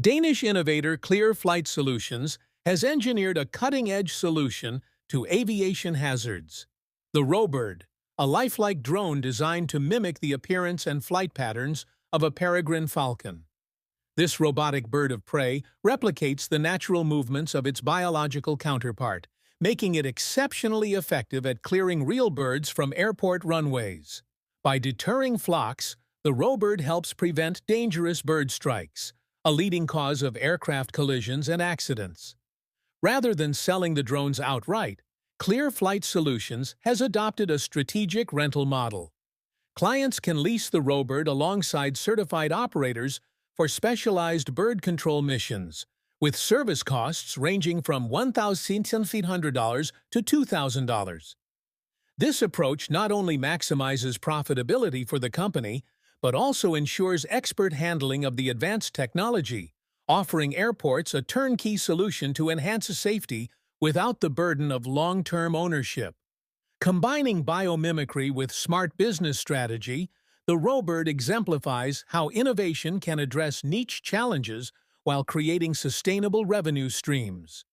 Danish innovator Clear Solutions has engineered a cutting-edge solution to aviation hazards. The Robird, a lifelike drone designed to mimic the appearance and flight patterns of a peregrine falcon. This robotic bird of prey replicates the natural movements of its biological counterpart, making it exceptionally effective at clearing real birds from airport runways. By deterring flocks, the Robird helps prevent dangerous bird strikes, a leading cause of aircraft collisions and accidents. Rather than selling the drones outright, Clear Flight Solutions has adopted a strategic rental model. Clients can lease the Robird alongside certified operators for specialized bird control missions, with service costs ranging from $1,500 to $2,000. This approach not only maximizes profitability for the company, but also ensures expert handling of the advanced technology, offering airports a turnkey solution to enhance safety without the burden of long-term ownership. Combining biomimicry with smart business strategy, the Robird exemplifies how innovation can address niche challenges while creating sustainable revenue streams.